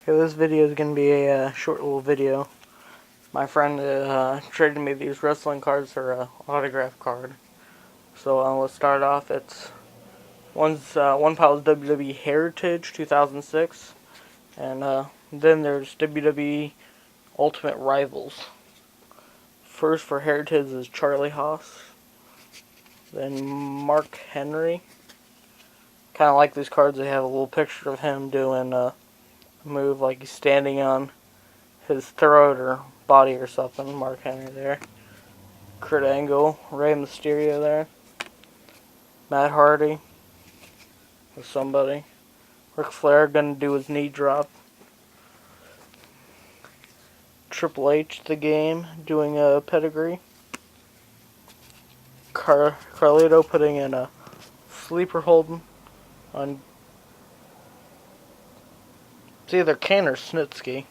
Okay, this video is going to be a short little video. My friend traded me these wrestling cards for an autograph card. So let's start off. One pile is WWE Heritage 2006, and then there's WWE Ultimate Rivals. First for Heritage is Charlie Haas, then Mark Henry. Kind of like these cards. They have a little picture of him doing a move like he's standing on his throat or body or something. Mark Henry there. Kurt Angle, Rey Mysterio there. Matt Hardy with somebody. Ric Flair gonna do his knee drop. Triple H the game doing a pedigree. Carlito putting in a sleeper hold on. It's either Kane or Snitsky.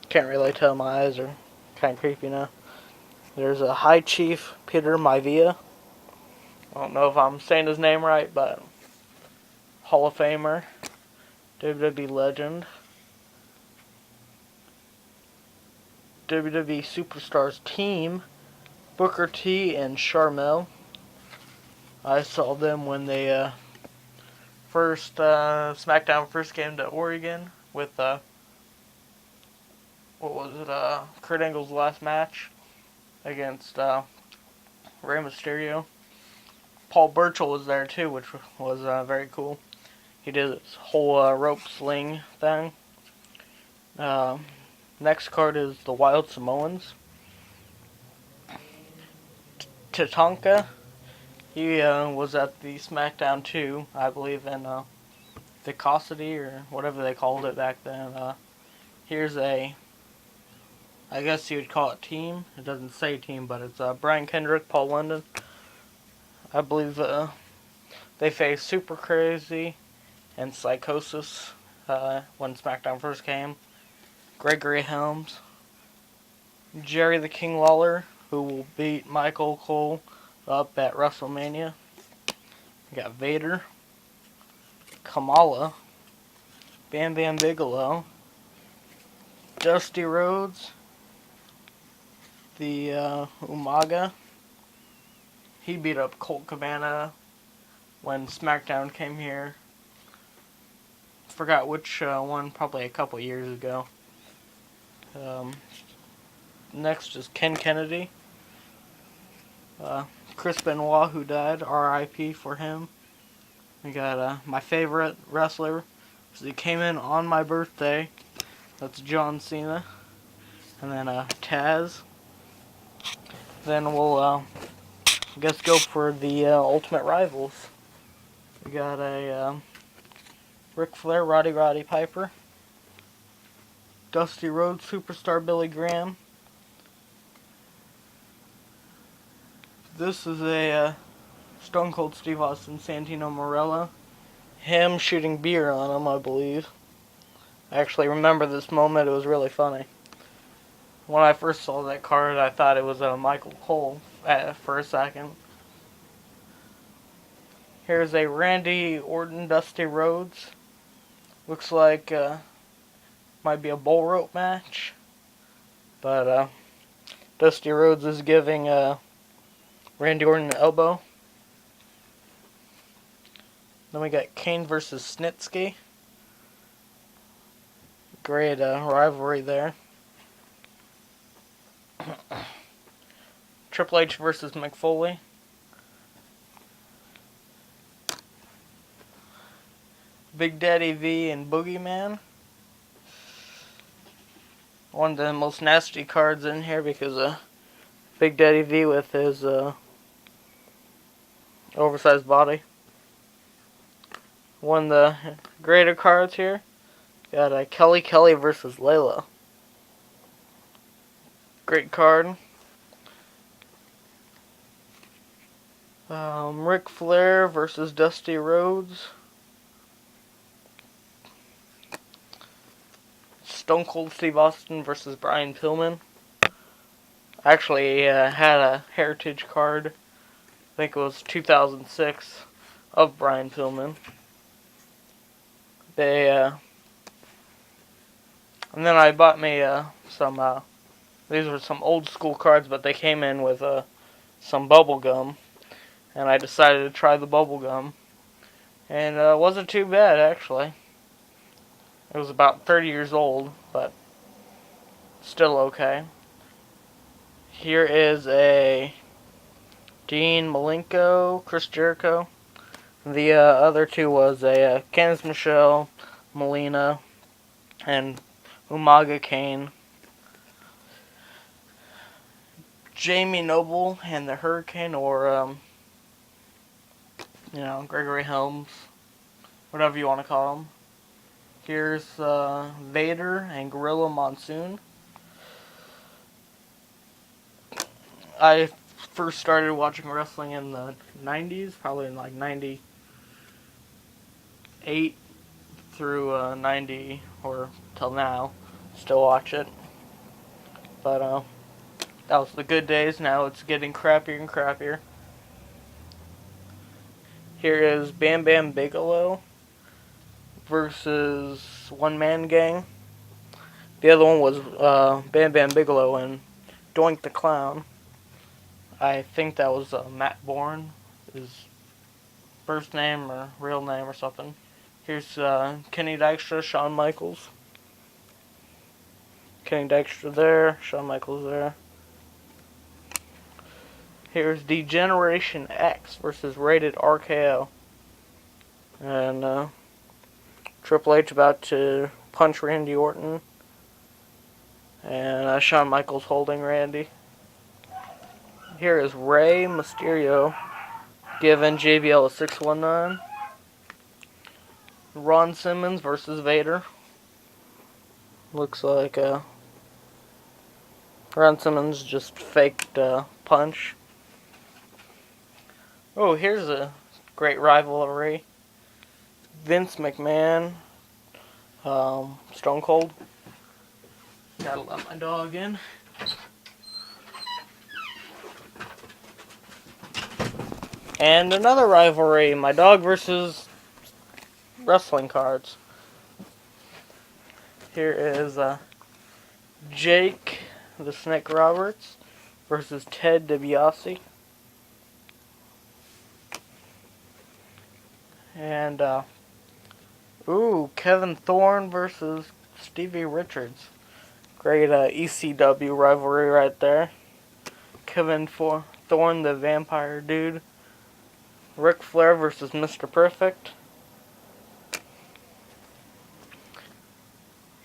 Can't really tell. My eyes are kind of creepy now. There's a High Chief Peter Maivia. I don't know if I'm saying his name right, but Hall of Famer, WWE legend. WWE Superstars team, Booker T and Sharmell. I saw them when they SmackDown first came to Oregon with Kurt Angle's last match against Rey Mysterio. Paul Burchill was there too, which was very cool. He did this whole rope sling thing. Next card is the Wild Samoans. Tatanka, he was at the SmackDown 2, I believe, in Vicosity or whatever they called it back then. Here's I guess you would call it team. It doesn't say team, but it's Brian Kendrick, Paul London. I believe they faced Super Crazy and Psychosis when SmackDown first came. Gregory Helms. Jerry the King Lawler, who will beat Michael Cole up at WrestleMania. We got Vader. Kamala. Bam Bam Bigelow. Dusty Rhodes. The Umaga. He beat up Colt Cabana when SmackDown came here. Forgot which one, probably a couple years ago. Next is Ken Kennedy. Chris Benoit, who died, R.I.P. for him. We got my favorite wrestler, because he came in on my birthday. That's John Cena. And then Taz. Then we'll, I guess, go for the Ultimate Rivals. We got a Ric Flair, Roddy Piper. Dusty Rhodes, Superstar Billy Graham. This is a Stone Cold Steve Austin, Santino Marella. Him shooting beer on him, I believe. I actually remember this moment. It was really funny. When I first saw that card, I thought it was Michael Cole for a second. Here's a Randy Orton, Dusty Rhodes. Looks like might be a bull rope match. But Dusty Rhodes is giving Randy Orton an elbow. Then we got Kane versus Snitsky. Great rivalry there. Triple H versus Mick Foley. Big Daddy V and Boogeyman. One of the most nasty cards in here because Big Daddy V with his oversized body. One of the greater cards here. Got Kelly Kelly versus Layla. Great card. Ric Flair versus Dusty Rhodes. Stone Cold Steve Austin versus Brian Pillman. Actually, had a Heritage card. I think it was 2006 of Brian Pillman. They And then I bought me some. These were some old school cards, but they came in with some bubble gum, and I decided to try the bubble gum, and it wasn't too bad actually. It was about 30 years old, but still okay. Here is a Dean Malenko, Chris Jericho. The other two was a Candice Michelle, Melina, and Umaga Kane. Jamie Noble and the Hurricane, or Gregory Helms, whatever you want to call him. Here's Vader and Gorilla Monsoon. I first started watching wrestling in the 90s, probably in like 98 through 90, or till now. Still watch it. But that was the good days. Now it's getting crappier and crappier. Here is Bam Bam Bigelow versus One Man Gang. The other one was Bam Bam Bigelow and Doink the Clown. I think that was Matt Bourne, his first name or real name or something. Here's Kenny Dykstra, Shawn Michaels. Kenny Dykstra there, Shawn Michaels there. Here's Degeneration X versus Rated RKO. And Triple H about to punch Randy Orton. And Shawn Michaels holding Randy. Here is Rey Mysterio giving JBL a 619. Ron Simmons versus Vader. Looks like Ron Simmons just faked a punch. Oh, here's a great rivalry. Vince McMahon, Stone Cold. Gotta let my dog in. And another rivalry, my dog versus wrestling cards. Here is Jake the Snake Roberts versus Ted DiBiase. And Kevin Thorne versus Stevie Richards. Great ECW rivalry right there. Kevin Thorne, the vampire dude. Ric Flair versus Mr. Perfect.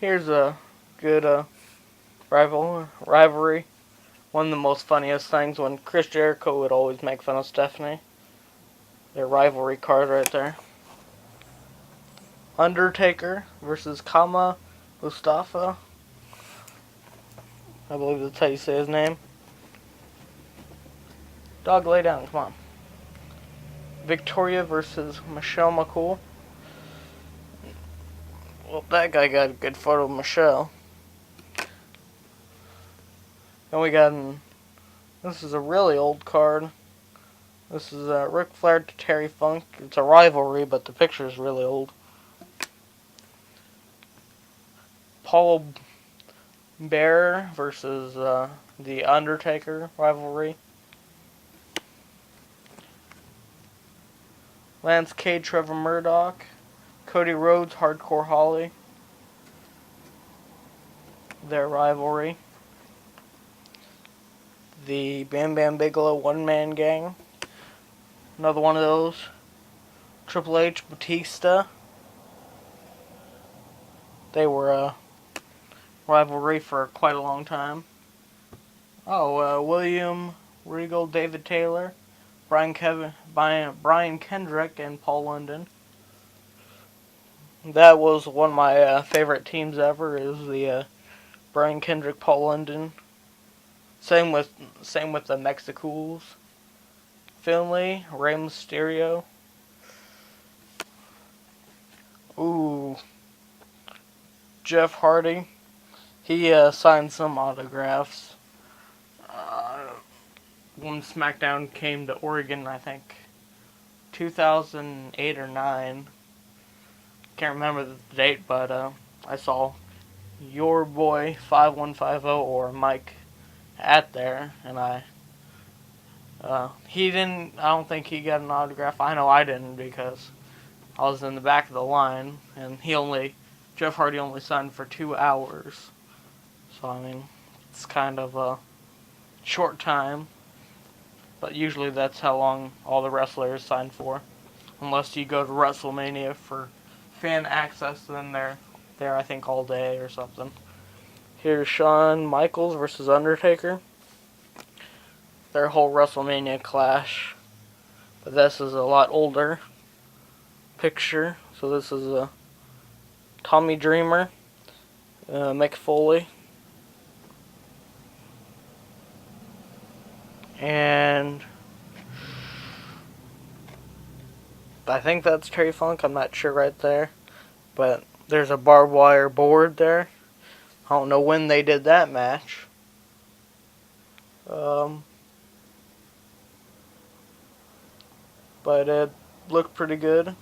Here's a good rivalry. One of the most funniest things, when Chris Jericho would always make fun of Stephanie. Their rivalry card right there. Undertaker versus Kama Mustafa. I believe that's how you say his name. Dog, lay down, come on. Victoria versus Michelle McCool. Well, that guy got a good photo of Michelle. Then we got this is a really old card. This is Ric Flair to Terry Funk. It's a rivalry, but the picture is really old. Paul Bearer versus The Undertaker rivalry. Lance Cade, Trevor Murdoch. Cody Rhodes, Hardcore Holly. Their rivalry. The Bam Bam Bigelow One Man Gang. Another one of those. Triple H, Batista. They were a rivalry for quite a long time. William Regal, David Taylor. Brian Kendrick, and Paul London. That was one of my favorite teams ever. Is the Brian Kendrick, Paul London. Same with the Mexicools. Finlay, Rey Mysterio. Jeff Hardy. He signed some autographs. When SmackDown came to Oregon, I think 2008 or 9. Can't remember the date, but I saw your boy 5150 or Mike at there, and he didn't. I don't think he got an autograph. I know I didn't because I was in the back of the line, and Jeff Hardy only signed for 2 hours. So I mean, it's kind of a short time, but usually that's how long all the wrestlers sign for. Unless you go to WrestleMania for fan access, then they're there, I think, all day or something. Here's Shawn Michaels versus Undertaker. Their whole WrestleMania clash. But this is a lot older picture. So this is a Tommy Dreamer, Mick Foley, and I think that's Terry Funk. I'm not sure right there. But there's a barbed wire board there. I don't know when they did that match. But it looked pretty good.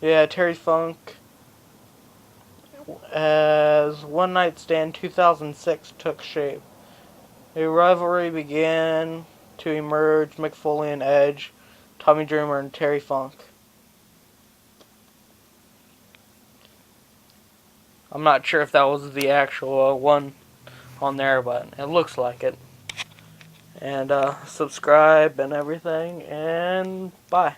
Yeah, Terry Funk as One Night Stand 2006 took shape. A rivalry began to emerge. Mick Foley and Edge, Tommy Dreamer and Terry Funk. I'm not sure if that was the actual one on there, but it looks like it. And subscribe and everything, and bye.